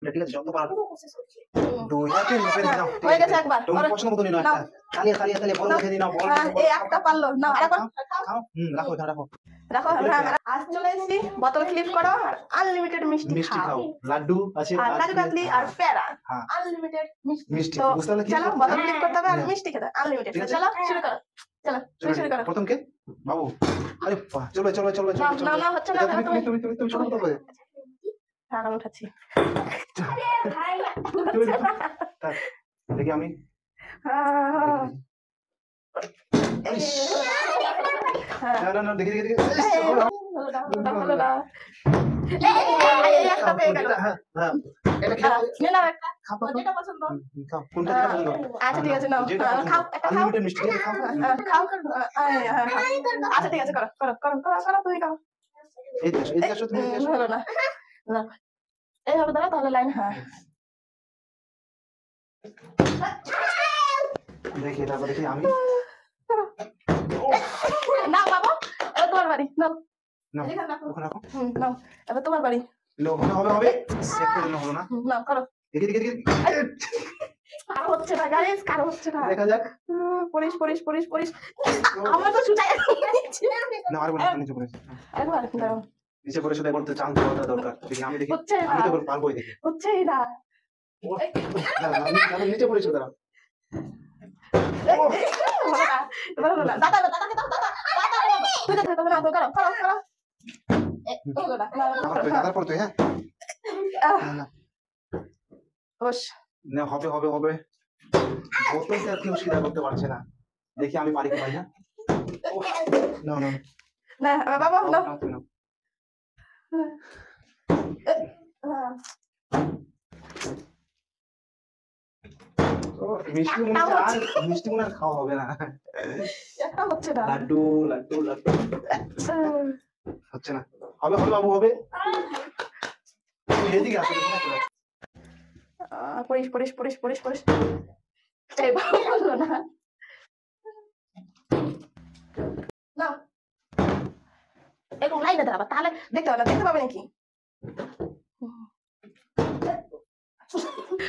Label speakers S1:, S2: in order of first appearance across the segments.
S1: ঠিক আছে যত পারো দুই হাতে মেপে দাও
S2: হয়ে গেছে একবার
S1: তুমি পছন্দ মতো নিও একটা খালি খালি খালি বল দেখে দিও বল
S2: এই একটা পারলো না আরেকবার
S1: খাও রাখো এখানে রাখো
S2: রাখো আজ চলে এসেছি বোতল ফ্লিপ করো আর আনলিমিটেড মিষ্টি খাও
S1: লাড্ডু আছে
S2: আর কাজু কাতলি আর প্যারা আনলিমিটেড মিষ্টি তো চলো বোতল ফ্লিপ করতে হবে আর মিষ্টি খেতে আনলিমিটেড চলো শুরু করো চলো শুরু করো
S1: প্রথম কে বাবু আরে চলো চলো চলো চলো
S2: না হচ্ছে না
S1: তুমি শুরু করো
S2: হ্যাঁ আমি উঠাচ্ছি
S1: দেখি আমি না দেখি দেখি
S2: আচ্ছা ঠিক আছে নাও খাও একটা খাও
S1: মিষ্টি
S2: খাও আচ্ছা ঠিক আছে করো করো করো করো তুমি খাও
S1: এই তো এই তো তুমি
S2: হলো না না এইভাবে দাঁড়া তাহলে লাইন হ্যাঁ
S1: দেখি তারপর দেখি আমি
S2: না বাবা এবার তোমার বাড়ি নাও
S1: না ওখানে রাখো
S2: নাও এবার তোমার বাড়ি
S1: হবে হবে সেট করে হলো না
S2: নাও করো
S1: দেখি দেখি দেখি
S2: কারো হচ্ছে না গাইস কারো হচ্ছে না
S1: দেখা যাক
S2: পরিশ পরিশ পরিশ পরিশ আমার তো ছুটাই
S1: না আর বলে নিচে পড়ে
S2: একবার দাও
S1: নিচে পড়ে শুধু করতে চান্স পাওয়া দরকার দেখি আমি দেখি
S2: হচ্ছে
S1: আমি তো পারবোই দেখি
S2: হচ্ছেই না
S1: আমি নিচে পড়ে শুধু দাঁড়াও
S2: দাদা দাদাকে দাও দাদা তুই তো থাকবে না তো করো করো করো
S1: দাদার পর তুই হ্যাঁ
S2: বস
S1: না হবে হবে হবে বোতলটা কেউ সিধা করতে পারছে না দেখি আমি পারি কি পারি না না না
S2: না বাবা না
S1: মিষ্টি মনে আর খাওয়া হবে না
S2: একটা হচ্ছে না
S1: লাড্ডু লাড্ডু লাড্ডু হচ্ছে না হবে হবে বাবু হবে এদিকে আসো
S2: পরিশ পরিশ পরিশ পরিশ পরিশ এই বাবা বললো না না এরকম লাইনে দাঁড়াবা তাহলে দেখতে হবে না দেখতে পাবে নাকি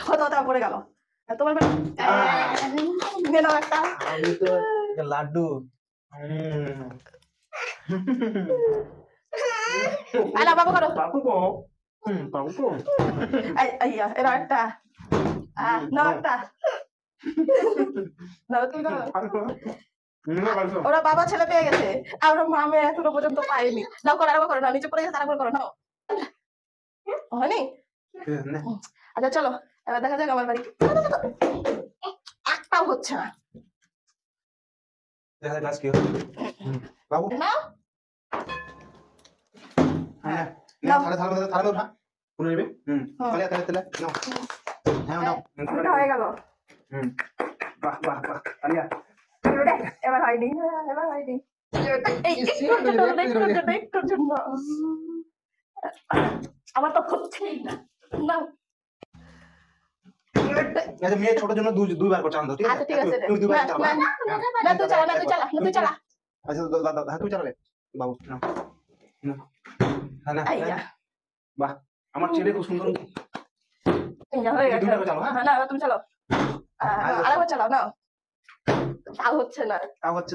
S2: হয়তো হয়তো পড়ে গেল তোমার একটা
S1: আমি তো লাড্ডু
S2: আলা বাবু করো
S1: বাবু কো বাবু কো
S2: আইয়া এরা একটা না একটা না তুমি করো ওরা বাবা ছেলে পেয়ে গেছে আর মা মেয়ে এখনো পর্যন্ত পাইনি নাও করো আরেকবার করো না নিচে পড়ে গেছে আরেকবার করো নাও হয়নি আচ্ছা চলো এবার দেখা যাক আমার বাড়ি একটাও হচ্ছে না
S1: দেখা যাক কি বাবু
S2: না
S1: হ্যাঁ না থালে থালে থালে না পুরো নেবে তাহলে তাহলে তাহলে নাও হ্যাঁ নাও
S2: এটা হয়ে গেল
S1: বাহ বাহ বাহ আলিয়া
S2: এবার হয়নি এবার হয়নি একটুর জন্য আমার তো হচ্ছেই না না
S1: আচ্ছা মেয়ে ছোট জন্য দুইবার করে চালান দাও ঠিক আছে
S2: আচ্ছা ঠিক আছে
S1: তুমি দুইবার চালাও
S2: না তুই চালা না তুই চালা তুই চালা
S1: আচ্ছা দাদা হ্যাঁ তুই চালাবে বাবু নাও না না বাহ আমার ছেলে খুব সুন্দর
S2: হয়ে গেছে না তুমি চালাও আরেকবার চালাও না তাও হচ্ছে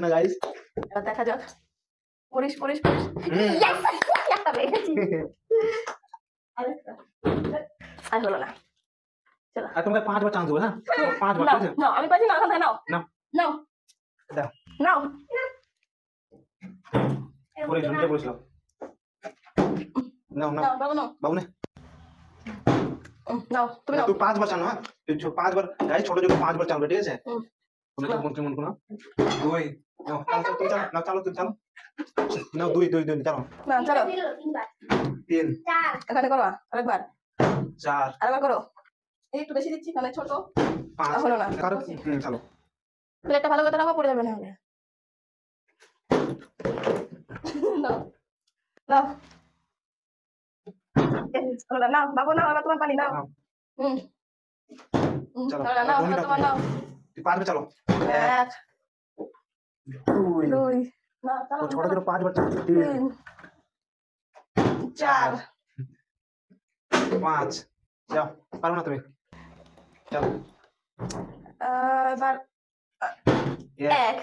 S2: না
S1: গাইস
S2: এবার দেখা যাক পরিশ পরিশ পরিশ একটা পেয়েছি আর হলো না চলো
S1: আর তোমাকে 5 বার চান্স দেবো হ্যাঁ 5 বার ঠিক আছে
S2: না আমি পাচ্ছি না ওখানে নাও
S1: নাও
S2: নাও
S1: দাও
S2: নাও
S1: পরে শুনতে বসলাম নাও নাও
S2: বাবু নাও
S1: বাবু নে
S2: নাও তুমি নাও
S1: তুই 5 বার চালানো হ্যাঁ তুই 5 বার গাইস ছোট জন্য 5 বার চালাবে ঠিক আছে মন কোন দুই নাও তুমি চালাও না চালাও তুমি চালাও নাও দুই চালাও
S2: না চলো
S1: 3
S2: 4 এখানে করো আরেকবার
S1: 4
S2: আরেকবার করো এই একটু বেশি দিচ্ছি মানে ছোট
S1: 5
S2: হলো না
S1: কারো চলো
S2: প্লেটটা ভালো করে রাখো পড়ে যাবে না হলে নাও নাও নাও বাবু নাও এবার তোমার পানি নাও
S1: চলো
S2: নাও তোমার নাও
S1: তুই পারবে চলো
S2: 1 2 না চলো
S1: ছোট ছোট 5 বার চালাও
S2: 3 4
S1: 5 যাও পারো না তুমি। চলো
S2: এবার এক।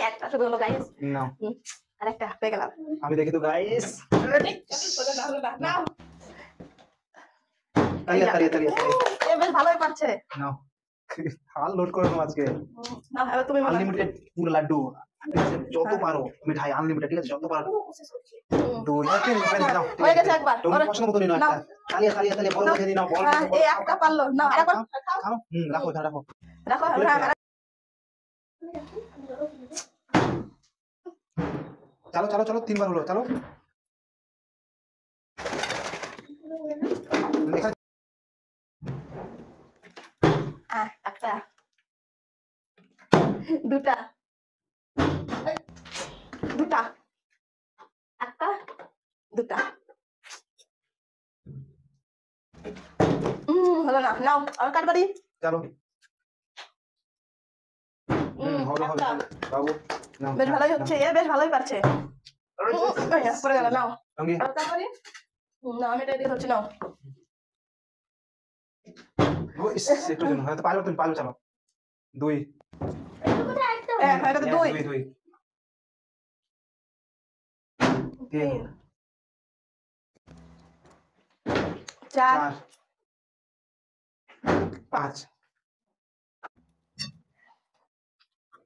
S2: একটা শুধু হলো গাইস।
S1: নাও
S2: আরেকটা পেয়ে গেলাম।
S1: আমি দেখি তো গাইস।
S2: নাও
S1: তালিয়া
S2: এ বেশ ভালোই পারছে।
S1: নাও হাল লোড করে নাও আজকে।
S2: নাও এবার তুমি
S1: আনলিমিটেড পুরো লাড্ডু, ঠিক আছে যত পারো মিঠাই আনলিমিটেড, ঠিক আছে যত পারো। দুই তিন নাও
S2: হয়ে গেছে একবার।
S1: তুমি পছন্দ মতো নিও একটা। তালিয়া বড় দেখে নাও বড়।
S2: এই একটা পারলো নাও আরেকবার
S1: খাও। রাখো এখানে রাখো।
S2: রাখো।
S1: চলো তিনবার হলো, চলো
S2: একটা দুটা একটা দুটা হলো না। নাও আর কাটবারি।
S1: চলো হবে বাবু নাও।
S2: বেশ ভালোই হচ্ছে, এ বেশ ভালোই পারছে। পড়ে গেল। নাও
S1: সঙ্গে
S2: আর কাটবারি। না আমি এটা দিয়ে হচ্ছে। নাও
S1: একটু জন্য হয়তো পারো, তুমি পারো। চলো দুই
S2: এটা তো দুই
S1: তিন
S2: চার
S1: পাঁচ।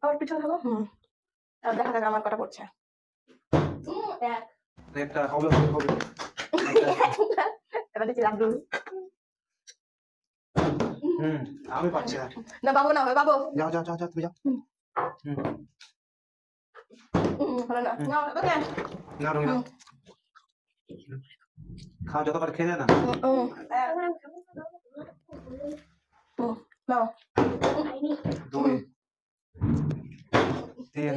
S2: আবার পিছনে থাকো। আর দেখা যাক আমার কটা পড়ছে।
S1: একটা হবে।
S2: এবার দেখছি লাড্ডু।
S1: আমি পাচ্ছি না।
S2: না বাবু না হয় বাবু।
S1: যাও তুমি যাও।
S2: হলো না। নাও ওকে
S1: না রঙিন খাও, যত পার খেয়ে না।
S2: নাও
S1: দুই তিন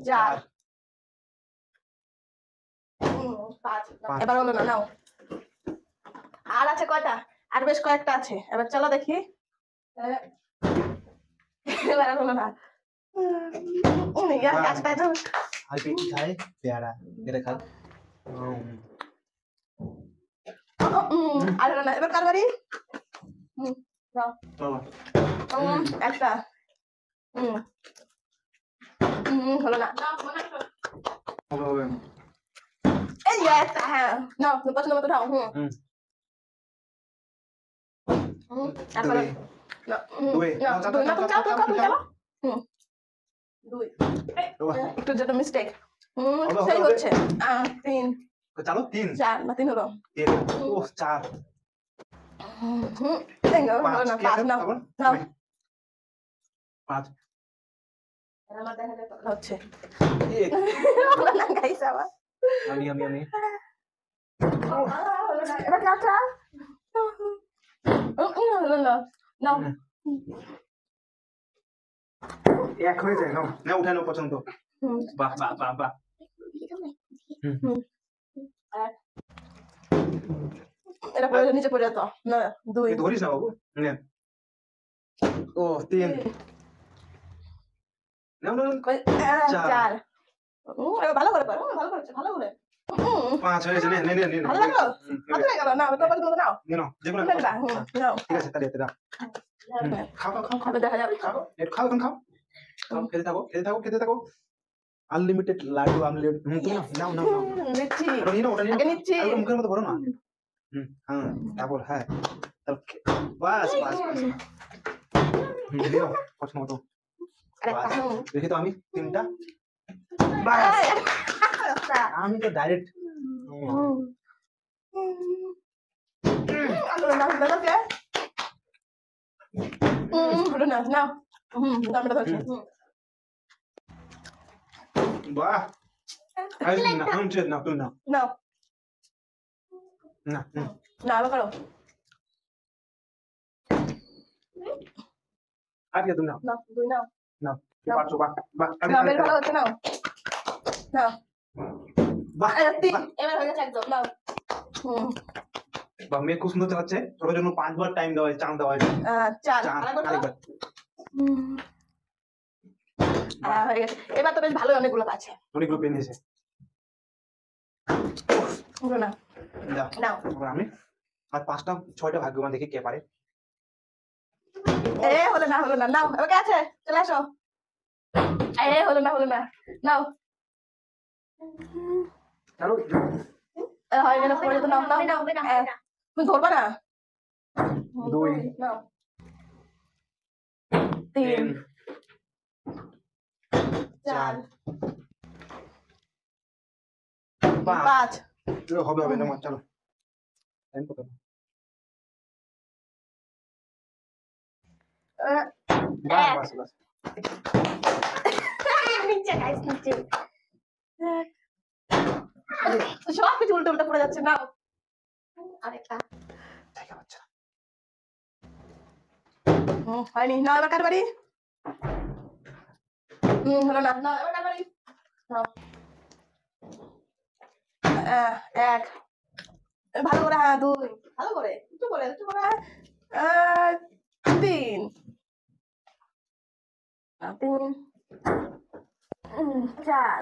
S2: চার পাঁচ। এবার হলো না। নাও আর আছে কয়টা? আর বেশ কয়েকটা আছে। এবার চলো দেখি। এবার হলো না।
S1: খাই পেয়ারা এটা খাই।
S2: আর হলো না। এবার কারবারি। একটা হলো না।
S1: হবে
S2: এই একটা। হ্যাঁ নাও পছন্দ মতো নাও। একটু যেটা মিস্টেক সেই হচ্ছে। তিন
S1: চলো তিন
S2: চার না তিন হলো।
S1: চার
S2: পাঁচ। নাও নাও
S1: পাঁচ
S2: হচ্ছে।
S1: আমি
S2: এবার চারটা হলো না। নাও
S1: এক হয়ে যায়। না উঠে নাও পছন্দ। বাহ
S2: এটা পড়ে নিচে পড়ে যেত না। দুই
S1: ধরিস না বাবু। ও তিন
S2: চার। ভালো করে পারো, ভালো করেছে, ভালো করে।
S1: পাঁচ হয়েছে। নে
S2: ভালো লাগলো। ভালো লাগলো না তো পছন্দ নাও।
S1: নাও যেগুলো
S2: নাও
S1: ঠিক আছে। তাহলে খাও
S2: খাবে দেখা যাবে।
S1: খাও খেতে থাকো। Unlimited laddu unlimited. নাও
S2: নিচ্ছি
S1: ওটা নিয়ে
S2: আগে নিচ্ছি।
S1: মুখের মধ্যে ভরো না। তারপর হ্যাঁ বাস পছন্দ মতো। দেখি তো আমি তিনটা। আমি তো ডাইরেক্ট বাহ
S2: না করো।
S1: আজকে তুমি নাও
S2: দুই নাও
S1: পারছো। বাহ
S2: বেশ ভালো হচ্ছে। নাও
S1: বাহ
S2: এবার হয়ে গেছে একদম। নাও
S1: বা মেয়ে খুব সুন্দর চালাচ্ছে। ওর জন্য 5 বার টাইম দেওয়া হয়, চান্স দেওয়া হয়।
S2: চার
S1: আরেকবার।
S2: হয়ে গেছে। এবার তো বেশ ভালোই অনেকগুলো আছে।
S1: অনেকগুলো পেন দিয়েছে।
S2: হলো না।
S1: দাও
S2: নাও।
S1: এবার আমি আর 5টা 6টা ভাগ্যবান দেখি কে পারে।
S2: হলো না হলো না, নাও ওকে আছে, চলে আসো। হলো না হলো না, নাও।
S1: চলো
S2: হয় গেল, পড়ে তো নাও নাও নাও। তুমি ধরবা না।
S1: 2
S2: নাও। 3 4 5
S1: হবে হবে না চলো টাইম কত বাস বাস
S2: নিচে গাইস, নিচে সব কিছু উল্টো উল্টো পড়ে যাচ্ছে। নাও আরেকটা।
S1: জায়গা পাচ্ছে না।
S2: হয়নি, নাও এবার কার বাড়ি। হলো না, নাও এবার কার বাড়ি। নাও। 1 ভালো করে, হ্যাঁ 2 ভালো করে, একটু করে 3 4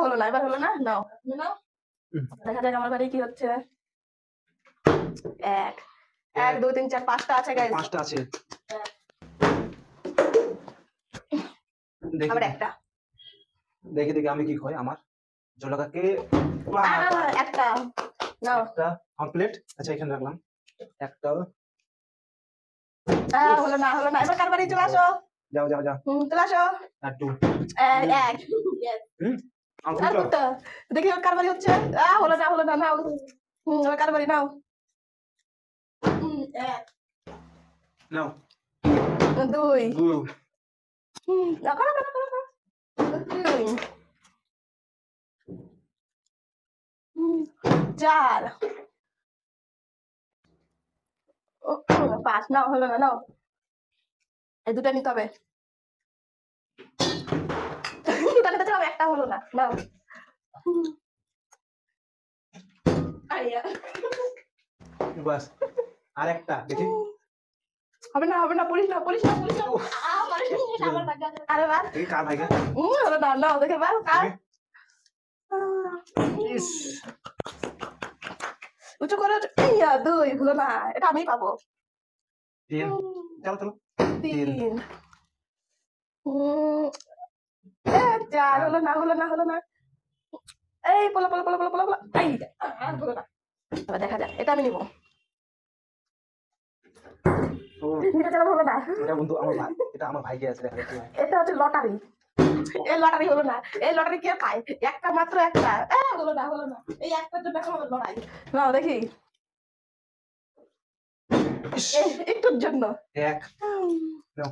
S2: হলো না, এবার হলো না। নাও তুমি নাও, দেখা যাক আমার বাড়ি কি হচ্ছে। 1 1 2 3 4 5টা আছে গাইস,
S1: 5টা আছে দেখি
S2: আবার একটা।
S1: দেখি দেখি আমি কি হয় আমার জলকাকে
S2: একটা নাও।
S1: একটা কমপ্লিট। আচ্ছা এখানে রাখলাম একটা।
S2: হলো না হলো না, এবার কার বাড়ি। চলে আসো,
S1: যাও যাও যাও
S2: চলে আসো।
S1: আর 2
S2: 1 দেখি এবার কার বাড়ি হচ্ছে। হলো না হলো না, নাও। এবার কার বাড়ি। নাও। 1
S1: নাও
S2: 2
S1: 2
S2: রাখো রাখো রাখো রাখো। 4 5 নাও, হলো না। নাও, এই দুটো নিতে হবে। দুটো নিতে হবে, একটা হলো না। নাও।
S1: বাস আরেকটা দেখি
S2: হবে না হবে না, পুলিশ না পুলিশ না পুলিশ না। আরে বাস
S1: দেখি কার ভাইকে
S2: হলো না। নাও দেখে বাস কার।
S1: ইস
S2: উঁচু করে 2 হলো না, এটা আমি পাবো।
S1: 3 চলো চলো
S2: 3 4 হলো না হলো না হলো না। এই পলা পলা পলা পলা পলা পলা। হলো না, এবার দেখা যাক, এটা আমি নিবো। হলো না,
S1: এটা বন্ধু আমার ভাই, এটা আমার ভাইকে আছে দেখা যাচ্ছে।
S2: এটা হচ্ছে লটারি। এই লটারি হলো না, এই লটারি কে পায়। একটা মাত্র একটা। হলো না হলো না, এই একটার জন্য এখন আমার লড়াই। নাও দেখি, একটুর জন্য।
S1: 1 নাও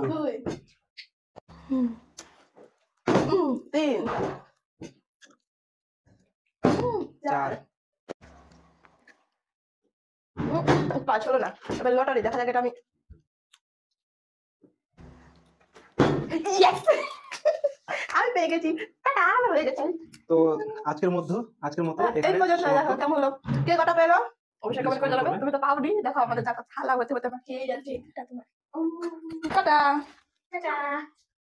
S2: 2 3 4 5 হলো না, এবার লটারি দেখা যাক, এটা আমি। Yes! আমি পেয়ে গেছি, টাটা, আমার হয়ে গেছে।
S1: তো আজকের মতো
S2: এই
S1: এখানে
S2: পর্যন্ত দেখো কেমন হলো, কে কটা পেলো অবশ্যই কমেন্ট করে জানাবে।
S1: সমাপ্ত।
S2: তুমি তো পাওনি, দেখো আমাদের যা থালা হতে হতে খেয়ে যাচ্ছি। টাটা।